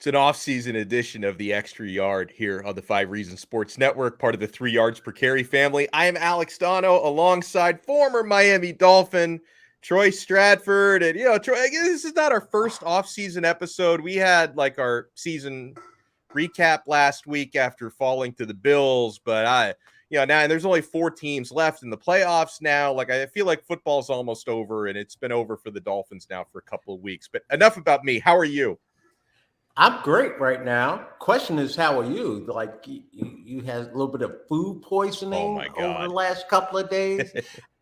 It's an off-season edition of the Extra Yard here on the 5 Reasons Sports Network, part of the 3 Yards Per Carry family. I am Alex Donno alongside former Miami Dolphin Troy Stradford. And, Troy, I guess this is not our first off-season episode. We had like our season recap last week after falling to the Bills, but now and there's only 4 teams left in the playoffs now. Like, I feel like football's almost over, and it's been over for the Dolphins now for a couple of weeks. But enough about me. How are you? I'm great right now. Question is, how are you? Like you had a little bit of food poisoning over the last couple of days.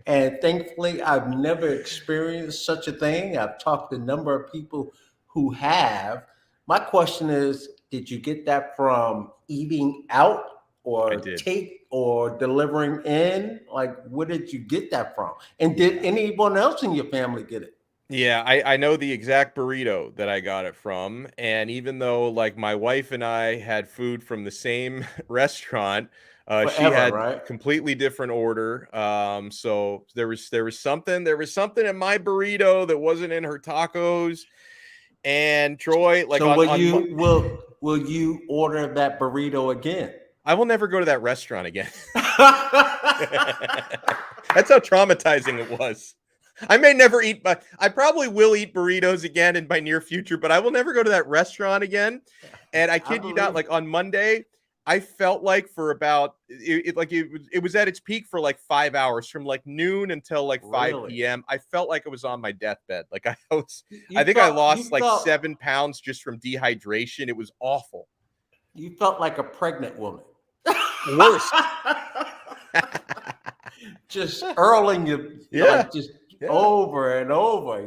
And thankfully, I've never experienced such a thing. I've talked to a number of people who have. My question is, did you get that from eating out or take or delivering in? Like, where did you get that from? And did anyone else in your family get it? Yeah, I know the exact burrito that I got it from. And even though like my wife and I had food from the same restaurant, she had completely different order. So there was something in my burrito that wasn't in her tacos. And Troy, like, so will you order that burrito again? I will never go to that restaurant again. That's how traumatizing it was. I may never eat, but I probably will eat burritos again in my near future, but I will never go to that restaurant again. And I kid you not, like on Monday, I felt like for about it was at its peak for like 5 hours from like noon until like 5 p.m. I felt like I was on my deathbed. Like I lost like 7 pounds just from dehydration. It was awful. You felt like a pregnant woman. Worse. Just hurling you, over and over.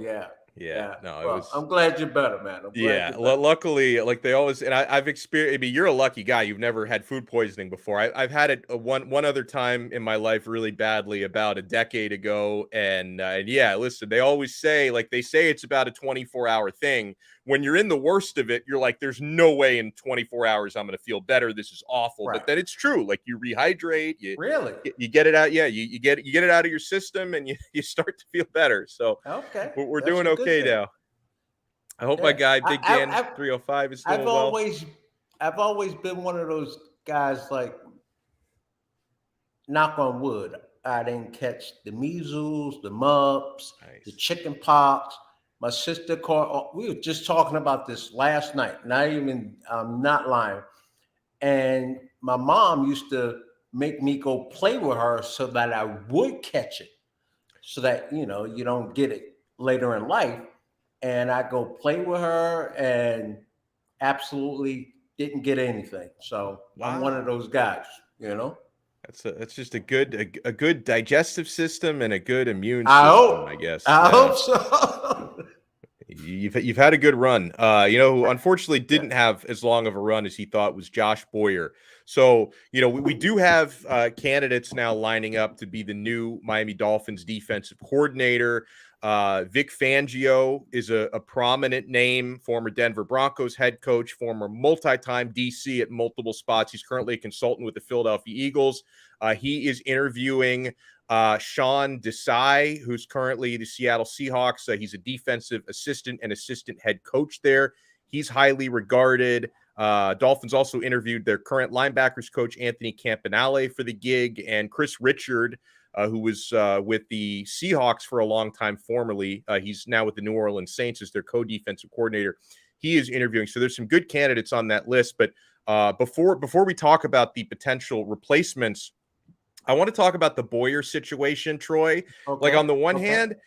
Yeah. No, I'm glad you're better, man. Luckily, like they always, and I've experienced. I mean, you're a lucky guy. You've never had food poisoning before. I've had it one other time in my life, really badly, about a decade ago. And listen, they always say, like they say, it's about a 24-hour thing. When you're in the worst of it, you're like, there's no way in 24 hours I'm going to feel better. This is awful. Right. But then it's true. Like you rehydrate, you get it out. Yeah, you get it out of your system, and you start to feel better. So we're doing okay now. I hope my guy Big Dan 305 is doing well. I've always been one of those guys, like, knock on wood, I didn't catch the measles, the mumps, the chicken pox. My sister called. We were just talking about this last night. I'm not lying. And my mom used to make me go play with her so that I would catch it, so that you don't get it later in life. And I go play with her, and absolutely didn't get anything. So I'm one of those guys. That's just a good digestive system and a good immune system, I guess. I hope so. You've had a good run. Who unfortunately didn't have as long of a run as he thought was Josh Boyer. So, we do have candidates now lining up to be the new Miami Dolphins defensive coordinator. Vic Fangio is a prominent name, former Denver Broncos head coach, former multi-time DC at multiple spots. He's currently a consultant with the Philadelphia Eagles. He is interviewing Sean Desai, who's currently the Seattle Seahawks. He's a defensive assistant and assistant head coach there. He's highly regarded. Dolphins also interviewed their current linebackers coach, Anthony Campinale, for the gig, and Chris Richard, who was with the Seahawks for a long time formerly. He's now with the New Orleans Saints as their co-defensive coordinator. He is interviewing. So there's some good candidates on that list. But before we talk about the potential replacements, I want to talk about the Boyer situation, Troy. Okay. Like on the one hand,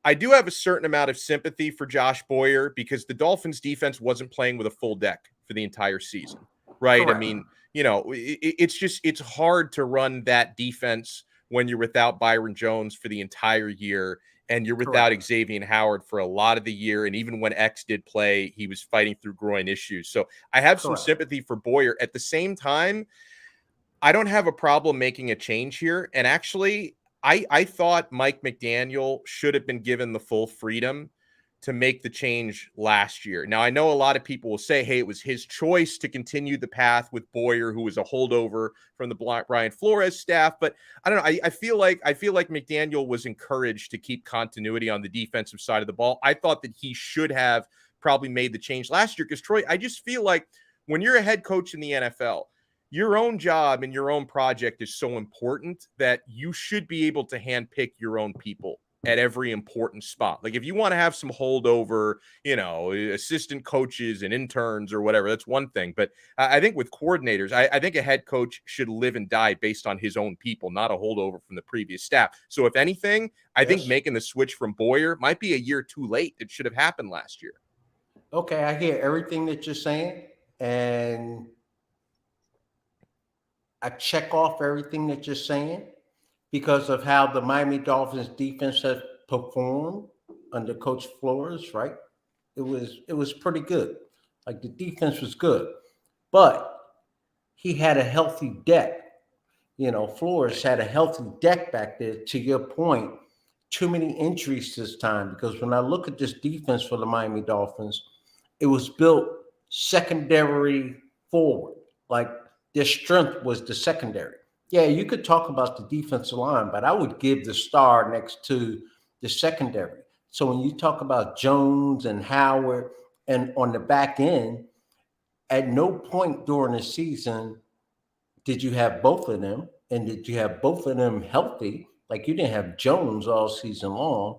I do have a certain amount of sympathy for Josh Boyer because the Dolphins defense wasn't playing with a full deck for the entire season, right? Correct. I mean, it's hard to run that defense when you're without Byron Jones for the entire year and you're without Xavier Howard for a lot of the year. And even when X did play, he was fighting through groin issues. So I have some sympathy for Boyer. At the same time, I don't have a problem making a change here. And actually, I thought Mike McDaniel should have been given the full freedom to make the change last year. Now, I know a lot of people will say, hey, it was his choice to continue the path with Boyer, who was a holdover from the Brian Flores staff. But I don't know. I feel like McDaniel was encouraged to keep continuity on the defensive side of the ball. I thought that he should have probably made the change last year. Because Troy, I just feel like when you're a head coach in the NFL, your own job and your own project is so important that you should be able to handpick your own people at every important spot. Like if you want to have some holdover, assistant coaches and interns or whatever, that's one thing. But I think with coordinators, I think a head coach should live and die based on his own people, not a holdover from the previous staff. So if anything, I think making the switch from Boyer might be a year too late. It should have happened last year. Okay, I hear everything that you're saying, and I check off everything that you're saying because of how the Miami Dolphins defense has performed under Coach Flores, right? It was pretty good. Like the defense was good, but he had a healthy deck. Flores had a healthy deck back there. To your point, too many injuries this time, because when I look at this defense for the Miami Dolphins, it was built secondary forward. Like their strength was the secondary. Yeah, you could talk about the defensive line, but I would give the star next to the secondary. So when you talk about Jones and Howard and on the back end, at no point during the season did you have both of them, and did you have both of them healthy? Like you didn't have Jones all season long.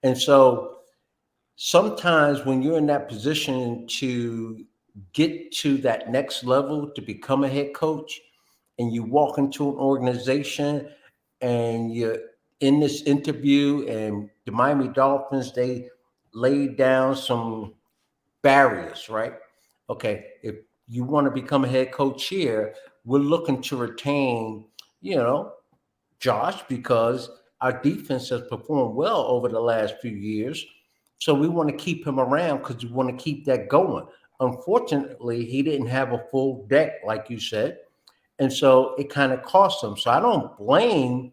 And so sometimes when you're in that position to get to that next level to become a head coach, and you walk into an organization and you're in this interview, and the Miami Dolphins, they laid down some barriers, right? Okay, if you want to become a head coach here, we're looking to retain, Josh, because our defense has performed well over the last few years. So we want to keep him around because we want to keep that going. Unfortunately, he didn't have a full deck, like you said. And so it kind of cost him. So I don't blame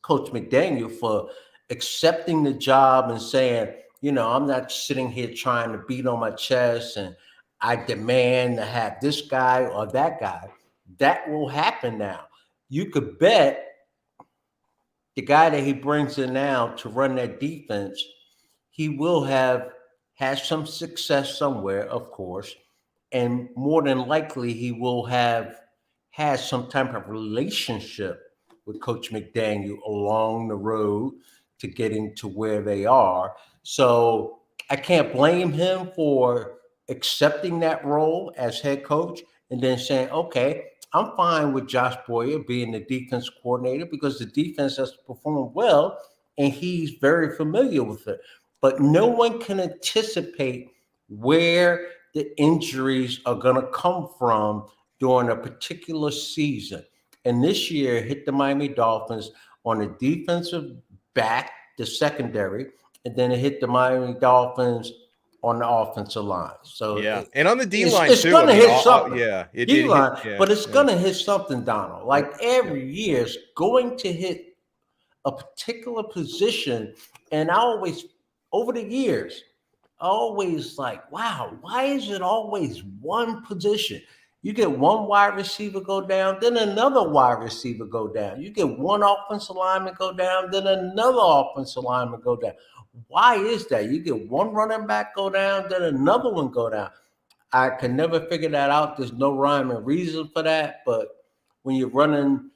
Coach McDaniel for accepting the job and saying, I'm not sitting here trying to beat on my chest and I demand to have this guy or that guy. That will happen now. You could bet the guy that he brings in now to run that defense, he will have had some success somewhere, of course. And more than likely, he will have had some type of relationship with Coach McDaniel along the road to getting to where they are. So I can't blame him for accepting that role as head coach and then saying, okay, I'm fine with Josh Boyer being the defense coordinator because the defense has performed well and he's very familiar with it. But no one can anticipate where the injuries are going to come from during a particular season. And this year hit the Miami Dolphins on the defensive back, the secondary, and then it hit the Miami Dolphins on the offensive line. So and on the D line it's too. Going to hit something. D line, but it's going to hit something, Donald. Like every year, it's going to hit a particular position. And I always, over the years, always like, wow, why is it always one position? You get one wide receiver go down, then another wide receiver go down. You get one offensive lineman go down, then another offensive lineman go down. Why is that? You get one running back go down, then another one go down. I can never figure that out. There's no rhyme and reason for that. But when you're running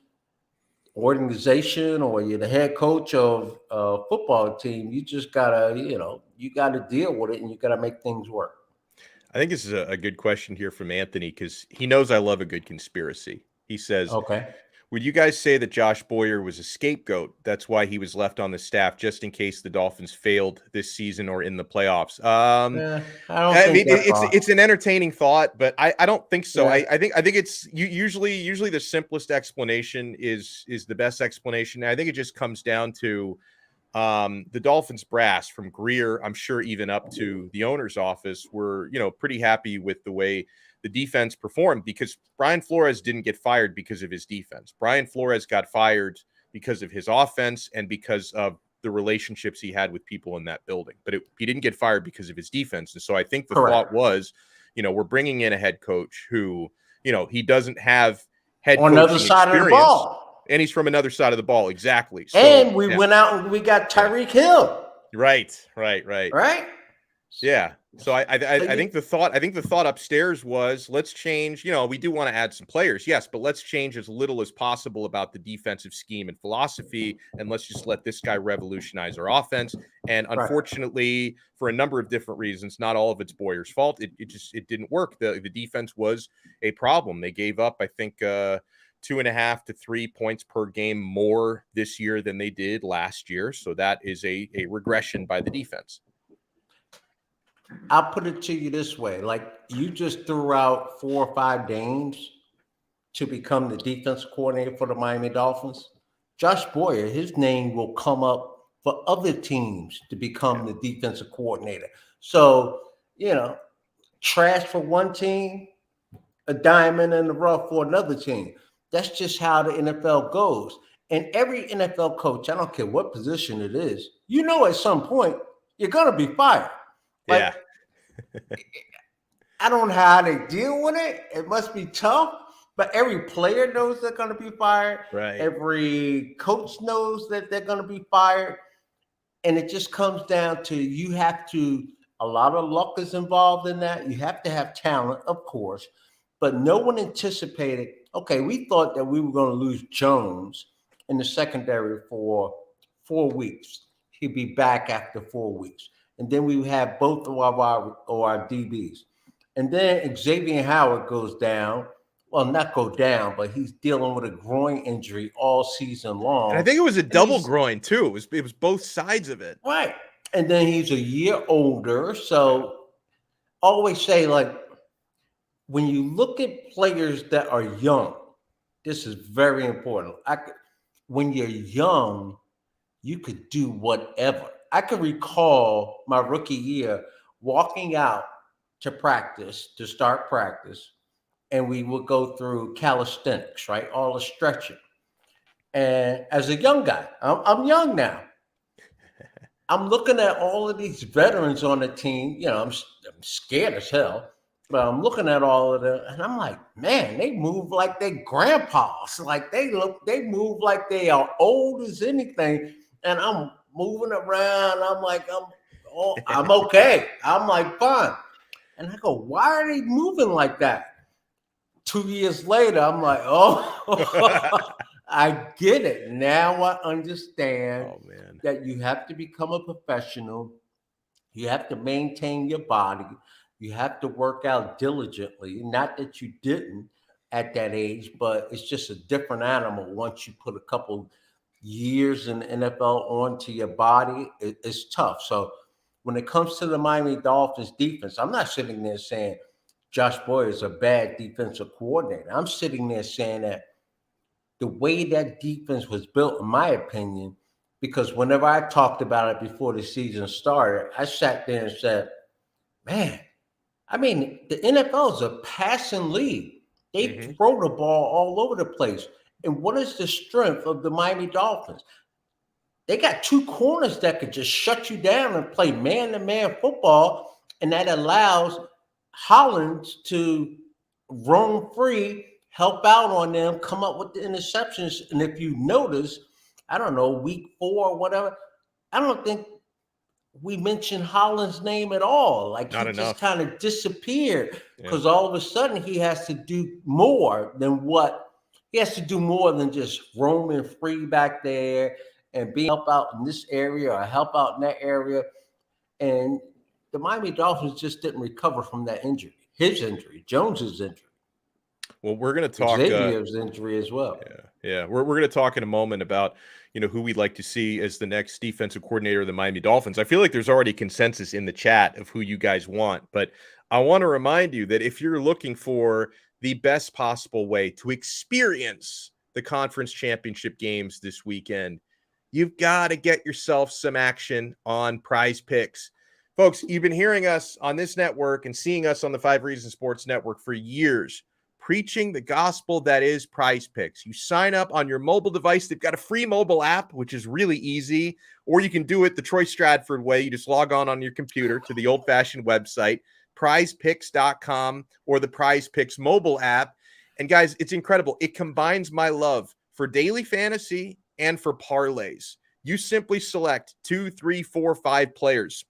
organization or you're the head coach of a football team, you just gotta, you gotta deal with it and you gotta make things work. I think this is a good question here from Anthony because he knows I love a good conspiracy. He says, okay, would you guys say that Josh Boyer was a scapegoat? That's why he was left on the staff just in case the Dolphins failed this season or in the playoffs. I mean, it's an entertaining thought, but I don't think so. Yeah. I think it's usually the simplest explanation is the best explanation. I think it just comes down to the Dolphins brass from Greer, I'm sure even up to the owner's office were, pretty happy with the way the defense performed because Brian Flores didn't get fired because of his defense. Brian Flores got fired because of his offense and because of the relationships he had with people in that building. But he didn't get fired because of his defense. And so I think the thought was, we're bringing in a head coach who, he doesn't have head coaching on the other side of the ball. And he's from another side of the ball. Exactly. So, and we went out and we got Tyreek Hill. Right. Yeah. So I think the thought upstairs was, let's change, we do want to add some players. Yes, but let's change as little as possible about the defensive scheme and philosophy, and let's just let this guy revolutionize our offense. And unfortunately, for a number of different reasons, not all of it's Boyer's fault. It didn't work. The defense was a problem. They gave up, I think, 2.5 to 3 points per game more this year than they did last year. So that is a regression by the defense. I'll put it to you this way. Like, you just threw out 4 or 5 names to become the defensive coordinator for the Miami Dolphins. Josh Boyer, his name will come up for other teams to become the defensive coordinator. So, trash for one team, a diamond in the rough for another team. That's just how the NFL goes. And every NFL coach, I don't care what position it is, at some point, you're going to be fired. Yeah. I don't know how they deal with it. It must be tough, but every player knows they're going to be fired. Right. Every coach knows that they're going to be fired. And it just comes down to a lot of luck is involved in that. You have to have talent, of course, but no one anticipated, okay, we thought that we were going to lose Jones in the secondary for 4 weeks. He'd be back after 4 weeks. And then we have both of our DBs. And then Xavier Howard goes down. Well, not go down, but he's dealing with a groin injury all season long. And I think it was a double groin, too. It was both sides of it. Right. And then he's a year older. So always say, like, when you look at players that are young, this is very important. When you're young, you could do whatever. I can recall my rookie year walking out to start practice, and we would go through calisthenics, right? All the stretching. And as a young guy, I'm young now. I'm looking at all of these veterans on the team. I'm scared as hell, but I'm looking at all of them, and I'm like, man, they move like they grandpas. Like they move like they are old as anything. And I'm moving around. I'm like, I'm okay. I'm like, fine. And I go, why are they moving like that? 2 years later, I'm like, oh, I get it. Now I understand that you have to become a professional. You have to maintain your body. You have to work out diligently. Not that you didn't at that age, but it's just a different animal once you put a couple years in the NFL onto your body. It's tough. So when it comes to the Miami Dolphins defense, I'm not sitting there saying Josh Boyer is a bad defensive coordinator. I'm sitting there saying that the way that defense was built, in my opinion, because whenever I talked about it before the season started, I sat there and said, man, I mean, the NFL is a passing league. They throw the ball all over the place. And what is the strength of the Miami Dolphins? They got 2 corners that could just shut you down and play man-to-man football, and that allows Hollins to roam free, help out on them, come up with the interceptions. And if you notice, I don't know, week 4 or whatever, I don't think we mentioned Hollins' name at all. Like, he just kind of disappeared because all of a sudden he has to do more than just roaming free back there and being help out in this area or help out in that area. And the Miami Dolphins just didn't recover from that injury. His injury, Jones's injury. Well, we're going to talk Xavier's injury as well. Yeah. We're going to talk in a moment about, who we'd like to see as the next defensive coordinator of the Miami Dolphins. I feel like there's already consensus in the chat of who you guys want, but I want to remind you that if you're looking for the best possible way to experience the conference championship games this weekend, you've got to get yourself some action on Prize Picks. Folks, you've been hearing us on this network and seeing us on the 5 Reasons Sports Network for years, preaching the gospel that is Prize Picks. You sign up on your mobile device. They've got a free mobile app, which is really easy, or you can do it the Troy Stradford way. You just log on your computer to the old-fashioned website, prizepicks.com, or the Prize Picks mobile app. And guys, it's incredible. It combines my love for daily fantasy and for parlays. You simply select 2, 3, 4, 5 players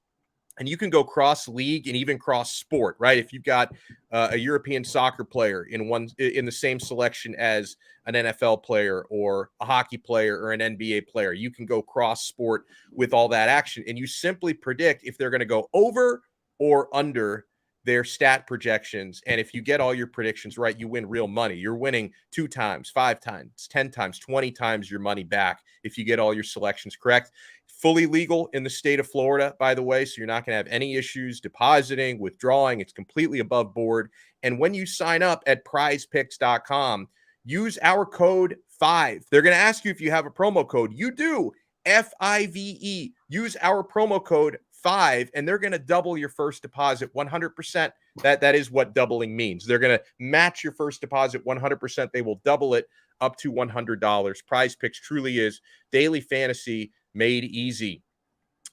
and you can go cross league and even cross sport, right? If you've got a European soccer player in the same selection as an NFL player or a hockey player or an NBA player, you can go cross sport with all that action. And you simply predict if they're going to go over or under their stat projections. And if you get all your predictions right, you win real money. You're winning 2 times, 5 times, 10 times, 20 times your money back if you get all your selections correct. Fully legal in the state of Florida, by the way, so you're not going to have any issues depositing, withdrawing. It's completely above board. And when you sign up at prizepicks.com, use our code 5. They're going to ask you if you have a promo code. You do, FIVE. Use our promo code 5, and they're going to double your first deposit 100%. That is what doubling means. They're going to match your first deposit 100%. They will double it up to $100. Prize Picks truly is daily fantasy made easy.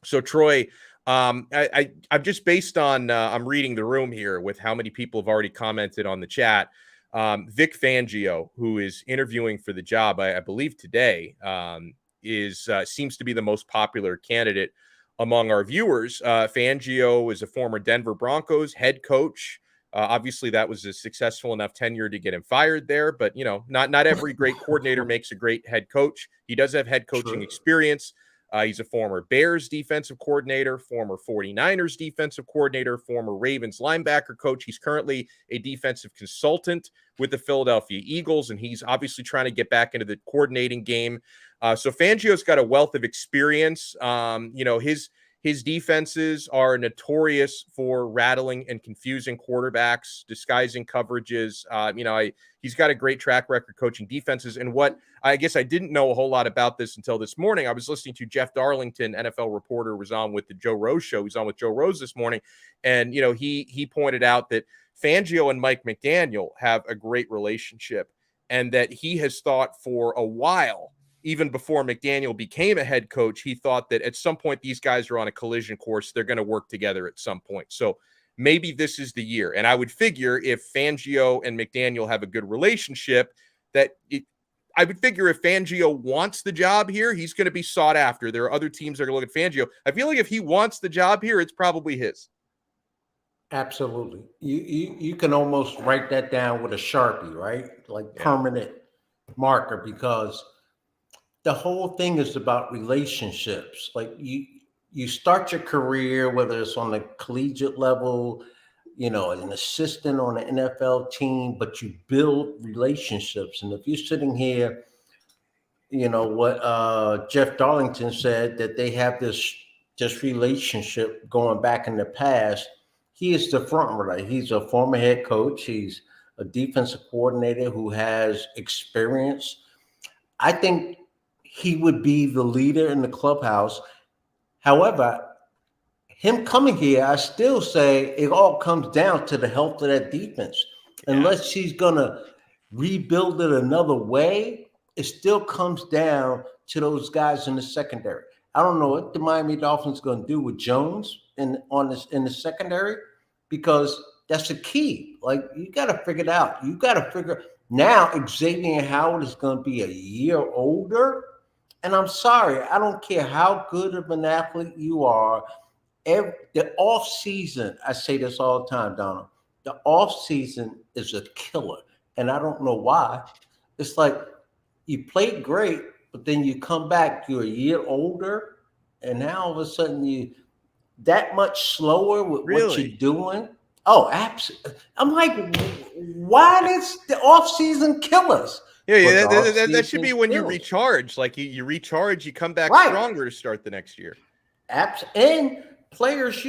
So Troy, I'm just based on I'm reading the room here with how many people have already commented on the chat. Vic Fangio, who is interviewing for the job, I believe today, seems to be the most popular candidate among our viewers. Fangio is a former Denver Broncos head coach. Obviously, that was a successful enough tenure to get him fired there. But, not every great coordinator makes a great head coach. He does have head coaching experience. He's a former Bears defensive coordinator, former 49ers defensive coordinator, former Ravens linebacker coach. He's currently a defensive consultant with the Philadelphia Eagles, and he's obviously trying to get back into the coordinating game. So Fangio's got a wealth of experience. His defenses are notorious for rattling and confusing quarterbacks, disguising coverages. He's got a great track record coaching defenses. And what I guess I didn't know a whole lot about this until this morning. I was listening to Jeff Darlington, NFL reporter, was on with the Joe Rose show. He's on with Joe Rose this morning. And, he pointed out that Fangio and Mike McDaniel have a great relationship, and that he has thought for a while, even before McDaniel became a head coach, he thought that at some point these guys are on a collision course. They're going to work together at some point. So maybe this is the year. And I would figure if Fangio and McDaniel have a good relationship, I would figure if Fangio wants the job here, he's going to be sought after. There are other teams that are going to look at Fangio. I feel like if he wants the job here, it's probably his. Absolutely. You can almost write that down with a Sharpie, right? Like permanent marker, because the whole thing is about relationships. Like you start your career, whether it's on the collegiate level, an assistant on an NFL team, but you build relationships. And if you're sitting here, what Jeff Darlington said, that they have this relationship going back in the past. He is the front runner. He's a former head coach. He's a defensive coordinator who has experience. I think he would be the leader in the clubhouse. However, him coming here, I still say it all comes down to the health of that defense. Yeah. Unless he's going to rebuild it another way, it still comes down to those guys in the secondary. I don't know what the Miami Dolphins are going to do with Jones in the secondary, because that's the key. Like, you got to figure it out. You got to figure now Xavier Howard is going to be a year older. And I'm sorry, I don't care how good of an athlete you are. The off season, I say this all the time, Donno, the off season is a killer. And I don't know why. It's like you played great, but then you come back, you're a year older, and now all of a sudden you that much slower with what you're doing. Oh, absolutely. I'm like, why does the offseason kill us? Yeah, that should be when you recharge. Like you recharge, you come back stronger to start the next year. And players,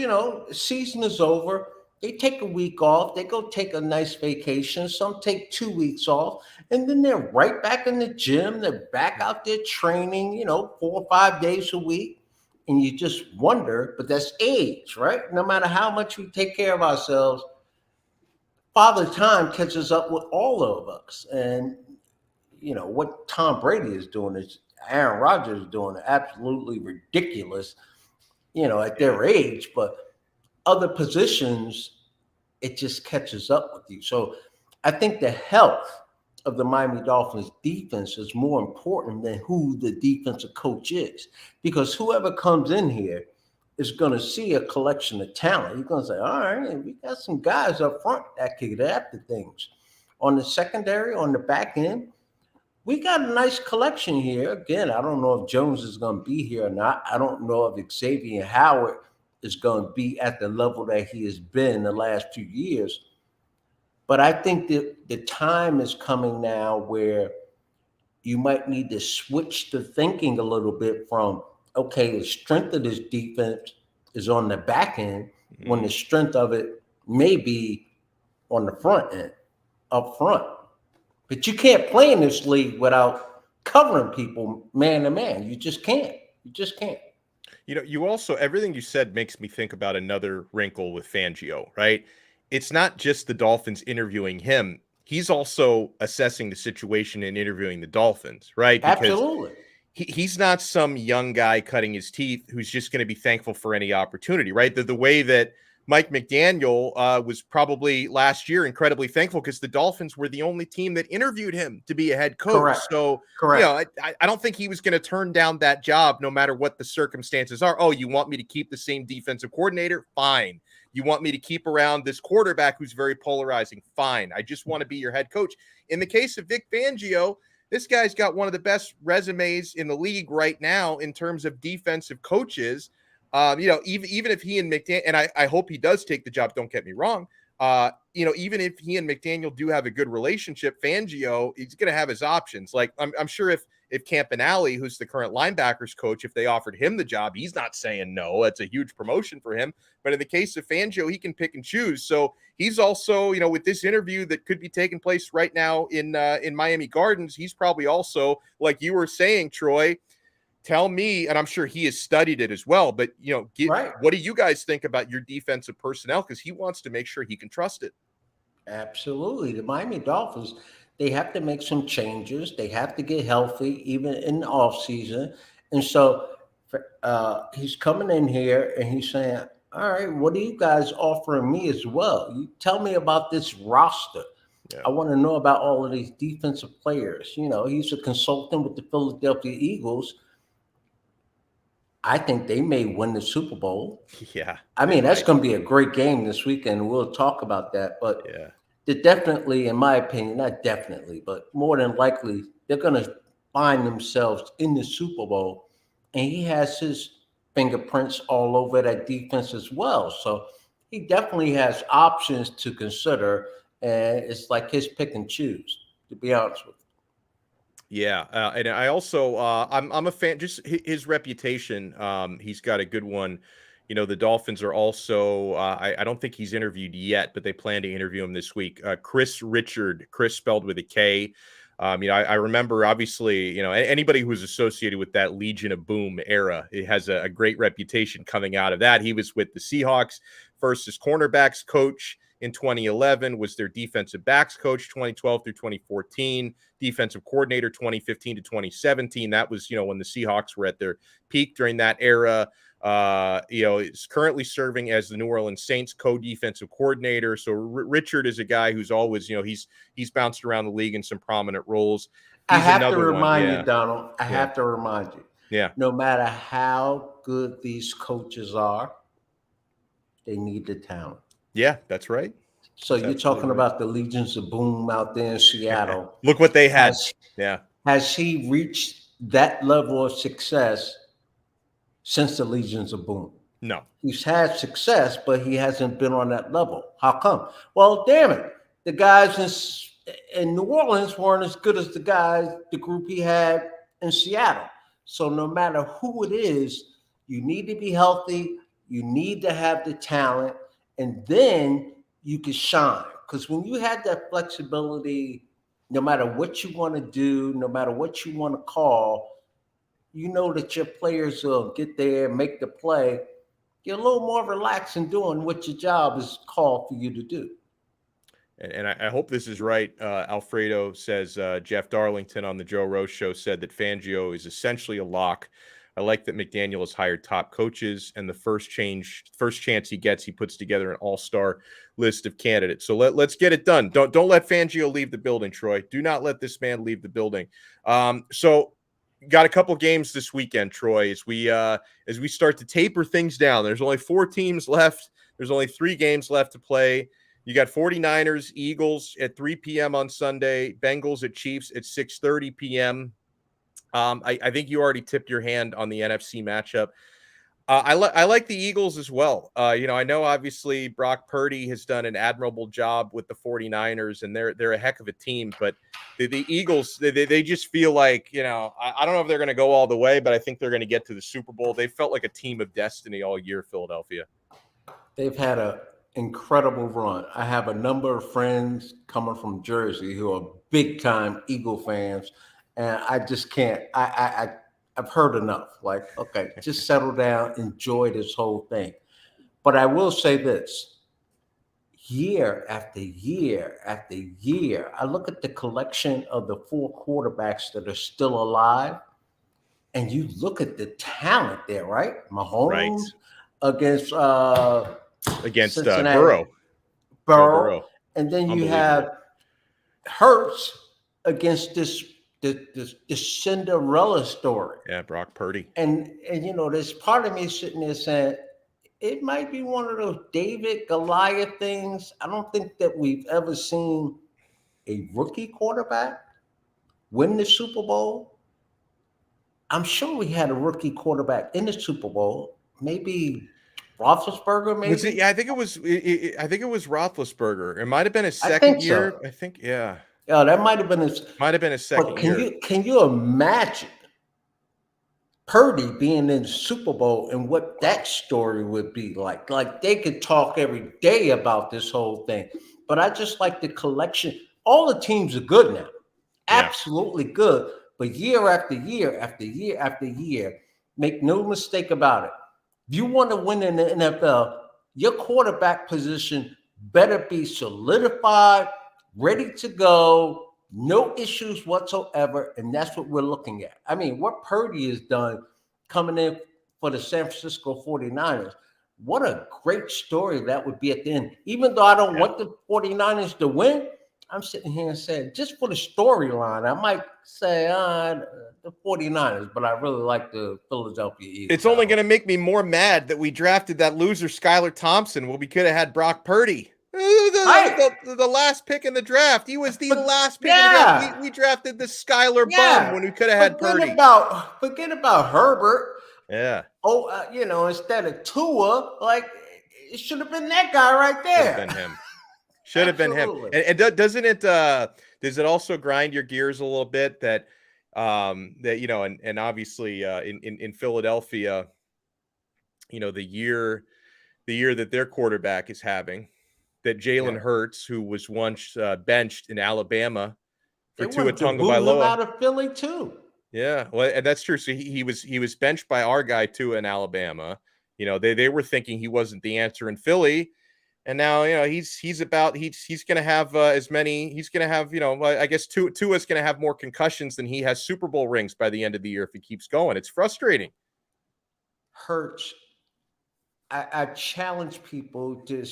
season is over. They take a week off. They go take a nice vacation. Some take 2 weeks off. And then they're right back in the gym. They're back out there training, 4 or 5 days a week. And you just wonder, but that's age, right? No matter how much we take care of ourselves, Father Time catches up with all of us. And, what Tom Brady is doing, is Aaron Rodgers is doing, absolutely ridiculous, at their age. But other positions, it just catches up with you. So I think the health of the Miami Dolphins defense is more important than who the defensive coach is, because whoever comes in here, is going to see a collection of talent. He's going to say, all right, we got some guys up front that can adapt to things. On the secondary, on the back end, we got a nice collection here. Again, I don't know if Jones is going to be here or not. I don't know if Xavier Howard is going to be at the level that he has been the last few years. But I think that the time is coming now where you might need to switch the thinking a little bit from, okay, the strength of this defense is on the back end, when the strength of it may be on the front end, up front. But you can't play in this league without covering people man to man. You just can't. You just can't. You know, you also, everything you said makes me think about another wrinkle with Fangio, right? It's not just the Dolphins interviewing him. He's also assessing the situation and interviewing the Dolphins, right? Because absolutely. He's not some young guy cutting his teeth who's just going to be thankful for any opportunity, right? The way that Mike McDaniel was probably last year incredibly thankful because the Dolphins were the only team that interviewed him to be a head coach. Correct. So, correct. You know, I don't think he was going to turn down that job no matter what the circumstances are. Oh, you want me to keep the same defensive coordinator? Fine. You want me to keep around this quarterback who's very polarizing? Fine. I just want to be your head coach. In the case of Vic Fangio, this guy's got one of the best resumes in the league right now in terms of defensive coaches. You know, even if he and McDaniel, and I hope he does take the job, don't get me wrong. You know, even if he and McDaniel do have a good relationship, Fangio, he's going to have his options. Like I'm sure if Campinale, who's the current linebackers coach, if they offered him the job, he's not saying no. That's a huge promotion for him. But in the case of Fangio, he can pick and choose. So he's also, you know, with this interview that could be taking place right now in Miami Gardens, he's probably also, like you were saying, Troy, tell me, and I'm sure he has studied it as well, but, you know, what do you guys think about your defensive personnel? Because he wants to make sure he can trust it. Absolutely. The Miami Dolphins, they have to make some changes. They have to get healthy, even in the offseason. And so he's coming in here and he's saying, all right, what are you guys offering me as well? You tell me about this roster. Yeah. I want to know about all of these defensive players. You know, he's a consultant with the Philadelphia Eagles. I think they may win the Super Bowl. Yeah. I mean, that's going to be a great game this weekend. We'll talk about that. But yeah, they're definitely, in my opinion, not definitely, but more than likely, they're going to find themselves in the Super Bowl. And he has his fingerprints all over that defense as well. So he definitely has options to consider. And it's like his pick and choose, to be honest with you. Yeah, and I also I'm a fan. Just his reputation. He's got a good one. You know, the Dolphins are also. I don't think he's interviewed yet, but they plan to interview him this week. Chris Richard, Chris spelled with a K. You know, I remember obviously. You know, anybody who's associated with that Legion of Boom era, it has a great reputation coming out of that. He was with the Seahawks first as cornerbacks coach. In 2011, was their defensive backs coach 2012 through 2014, defensive coordinator 2015 to 2017. That was, you know, when the Seahawks were at their peak during that era. You know, is currently serving as the New Orleans Saints co-defensive coordinator. So Richard is a guy who's always, you know, he's bounced around the league in some prominent roles. I have to remind you, Donald. I have to remind you. Yeah. No matter how good these coaches are, they need the talent. Yeah, that's right. So you're talking about the Legions of Boom out there in Seattle. Look what they had. Has he reached that level of success since the Legions of Boom? No. He's had success, but he hasn't been on that level. How come? Well, damn it. The guys in New Orleans weren't as good as the group he had in Seattle. So no matter who it is, you need to be healthy. You need to have the talent. And then you can shine. Because when you have that flexibility, no matter what you want to do, no matter what you want to call, you know that your players will get there, make the play. You're a little more relaxed in doing what your job is called for you to do. And I hope this is right. Alfredo says Jeff Darlington on the Joe Rose Show said that Fangio is essentially a lock. I like that McDaniel has hired top coaches, and the first chance he gets, he puts together an all-star list of candidates. So let's get it done. Don't let Fangio leave the building, Troy. Do not let this man leave the building. So got a couple games this weekend, Troy, as we start to taper things down. There's only 4 teams left. There's only 3 games left to play. You got 49ers, Eagles at 3 p.m. on Sunday, Bengals at Chiefs at 6:30 p.m. I think you already tipped your hand on the NFC matchup. I like the Eagles as well. I know obviously Brock Purdy has done an admirable job with the 49ers, and they're a heck of a team. But the Eagles, they just feel like, I don't know if they're going to go all the way, but I think they're going to get to the Super Bowl. They felt like a team of destiny all year, Philadelphia. They've had an incredible run. I have a number of friends coming from Jersey who are big-time Eagle fans, and I just can't. I've heard enough. Like, okay, just settle down, enjoy this whole thing. But I will say this: year after year after year, I look at the collection of the 4 quarterbacks that are still alive, and you look at the talent there, right? Mahomes against Burrow. And then you have Hurts against this Cinderella story. Yeah, Brock Purdy. And there's part of me sitting there saying it might be one of those David Goliath things. I don't think that we've ever seen a rookie quarterback win the Super Bowl. I'm sure we had a rookie quarterback in the Super Bowl. Maybe Roethlisberger, maybe. I think it was Roethlisberger. It might have been his second year. So. I think, yeah. Yeah, that might have been his second year. Can you imagine Purdy being in the Super Bowl and what that story would be like? Like, they could talk every day about this whole thing. But I just like the collection. All the teams are good now. Absolutely good. But year after year after year after year, make no mistake about it. If you want to win in the NFL, your quarterback position better be solidified, ready to go, no issues whatsoever, and that's what we're looking at. I mean, what Purdy has done coming in for the San Francisco 49ers, what a great story that would be at the end. Even though I don't want the 49ers to win, I'm sitting here and saying, just for the storyline, I might say the 49ers, but I really like the Philadelphia Eagles. It's only going to make me more mad that we drafted that loser Skylar Thompson when we could have had Brock Purdy. The last pick in the draft. He was the last pick in the draft. We drafted the Skylar bum when we could have had Purdy. Forget about Herbert. Yeah. Instead of Tua, like, it should have been that guy right there. Should have been him. And doesn't it? Does it also grind your gears a little bit that and obviously in Philadelphia, the year that their quarterback is having, that Jalen Hurts, who was once benched in Alabama for Tua Tagovailoa, out of Philly too. Yeah, well, and that's true. So he was benched by our guy Tua in Alabama. They were thinking he wasn't the answer in Philly. And now, he's going to have as many. He's going to have, I guess Tua's going to have more concussions than he has Super Bowl rings by the end of the year if he keeps going. It's frustrating. Hurts. I challenge people to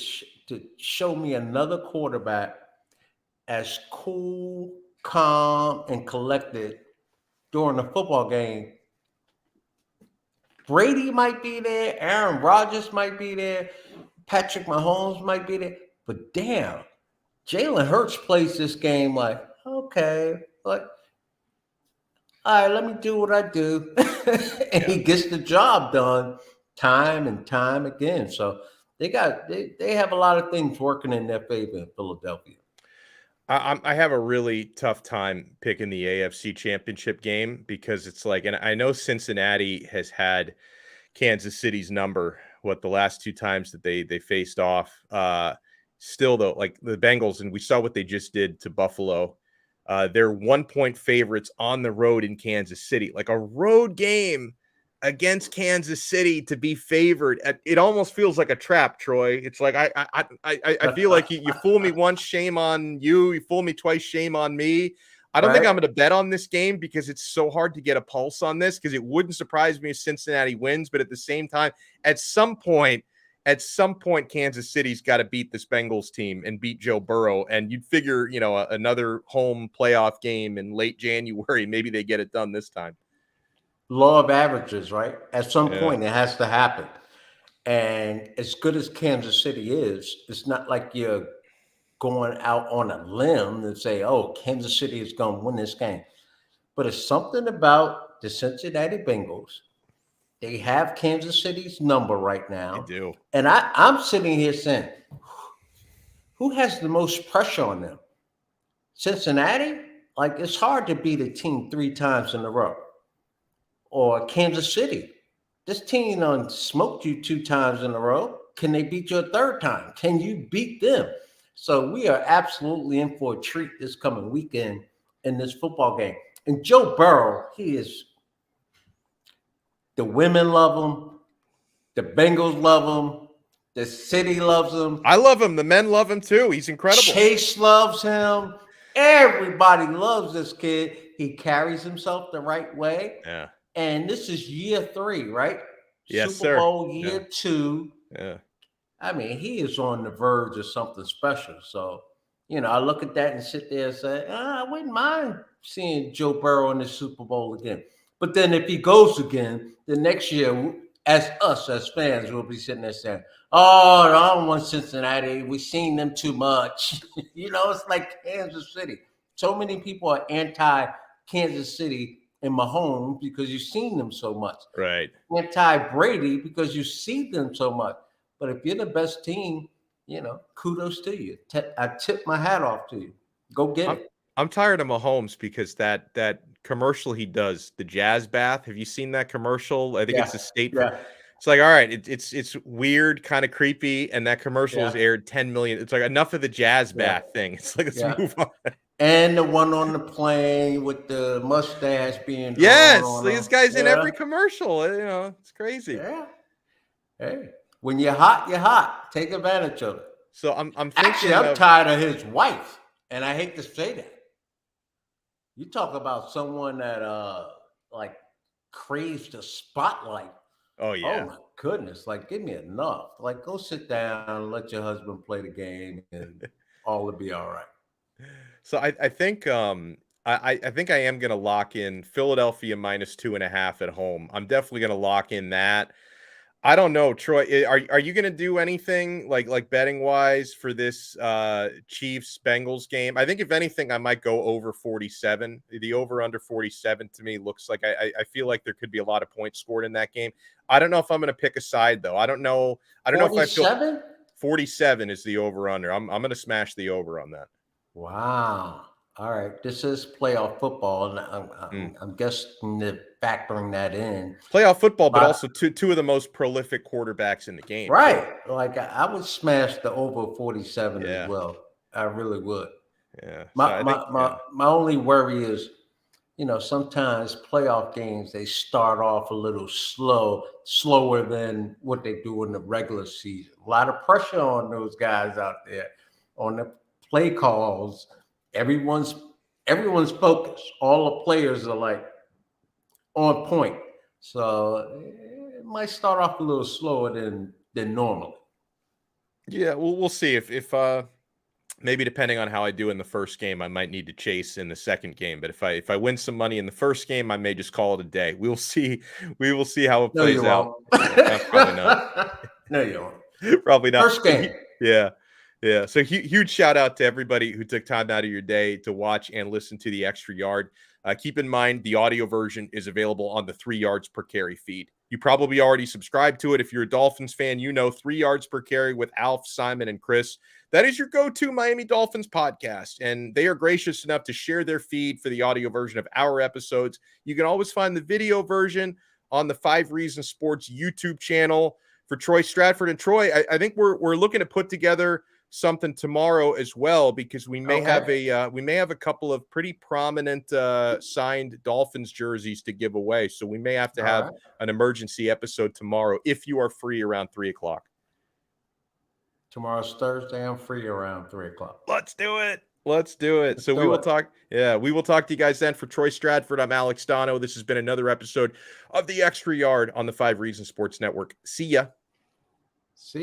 show me another quarterback as cool, calm, and collected during a football game. Brady might be there. Aaron Rodgers might be there. Patrick Mahomes might be there, but damn, Jalen Hurts plays this game like, okay, all right, let me do what I do. And he gets the job done time and time again. So they have a lot of things working in their favor in Philadelphia. I have a really tough time picking the AFC Championship game because it's like, and I know Cincinnati has had Kansas City's number, the last 2 times that they faced off. Still, though, like the Bengals, and we saw what they just did to Buffalo. They're 1-point favorites on the road in Kansas City. Like a road game against Kansas City to be favored. It almost feels like a trap, Troy. It's like I feel like you fool me once, shame on you. You fool me twice, shame on me. I don't think I'm going to bet on this game because it's so hard to get a pulse on this, because it wouldn't surprise me if Cincinnati wins. But at the same time, at some point, Kansas City's got to beat this Bengals team and beat Joe Burrow. And you'd figure, another home playoff game in late January, maybe they get it done this time. law of averages, right? At some point, it has to happen. And as good as Kansas City is, it's not like you're going out on a limb and say, oh, Kansas City is going to win this game. But it's something about the Cincinnati Bengals. They have Kansas City's number right now. They do. And I'm sitting here saying, who has the most pressure on them? Cincinnati? Like, it's hard to beat a team 3 times in a row. Or Kansas City. This team done smoked you 2 times in a row. Can they beat you a 3rd time? Can you beat them? So we are absolutely in for a treat this coming weekend in this football game. And Joe Burrow, the women love him. The Bengals love him. The city loves him. I love him. The men love him too. He's incredible. Chase loves him. Everybody loves this kid. He carries himself the right way. Yeah. And this is year 3, right? Yes, Super Bowl year 2. Yeah. I mean, he is on the verge of something special. So, I look at that and sit there and say, I wouldn't mind seeing Joe Burrow in the Super Bowl again. But then if he goes again, the next year, as fans, we'll be sitting there saying, oh, I don't want Cincinnati. We've seen them too much. It's like Kansas City. So many people are anti-Kansas City and Mahomes because you've seen them so much. Right. Anti-Brady because you see them so much. But if you're the best team, kudos to you. I tip my hat off to you. Go get it. I'm tired of Mahomes because that commercial he does, the jazz bath. Have you seen that commercial? I think it's a state. Yeah. It's like, all right, it's weird, kind of creepy, and that commercial has aired 10 million. It's like enough of the jazz bath thing. It's like, let's move on. And the one on the plane with the mustache being this guy's in every commercial. It's crazy. Yeah. Hey, when you're hot, you're hot. Take advantage of it. So I'm thinking. Actually, I'm tired of his wife, and I hate to say that. You talk about someone that craves the spotlight. Oh yeah. Oh my goodness! Like, give me enough. Like, go sit down and let your husband play the game, and all will be all right. So I think I think I am going to lock in Philadelphia -2.5 at home. I'm definitely going to lock in that. I don't know, Troy. Are you going to do anything like betting wise for this Chiefs Bengals game? I think if anything, I might go over 47. The over under 47 to me looks like I feel like there could be a lot of points scored in that game. I don't know if I'm going to pick a side though. I don't know if I feel 47 is the over under. I'm going to smash the over on that. Wow. All right. This is playoff football, and I'm guessing that factoring that in. Playoff football, but also two of the most prolific quarterbacks in the game. Right. Like, I would smash the over 47 as well. I really would. Yeah. My only worry is, sometimes playoff games, they start off a little slower than what they do in the regular season. A lot of pressure on those guys out there on the play calls. Everyone's focused. All the players are like on point. So it might start off a little slower than normal. Yeah, we'll see if maybe depending on how I do in the first game, I might need to chase in the second game. But if I win some money in the first game, I may just call it a day. We'll see. We will see how it plays out. Probably not. No, you won't. Probably not. First game. Yeah. Yeah. So huge shout out to everybody who took time out of your day to watch and listen to the Extra Yard. Keep in mind, the audio version is available on the 3 yards per carry feed. You probably already subscribed to it. If you're a Dolphins fan, 3 yards per carry with Alf, Simon, and Chris. That is your go-to Miami Dolphins podcast, and they are gracious enough to share their feed for the audio version of our episodes. You can always find the video version on the 5 Reasons Sports YouTube channel. For Troy Stradford and Troy, I think we're looking to put together something tomorrow as well, because we may have a couple of pretty prominent signed Dolphins jerseys to give away. So we may have to have an emergency episode tomorrow if you are free around 3:00. Tomorrow's Thursday. I'm free around 3:00. Let's do it. So we will talk. Yeah, we will talk to you guys then. For Troy Stradford, I'm Alex Donno. This has been another episode of the Extra Yard on the 5 Reasons Sports Network. See ya. See ya.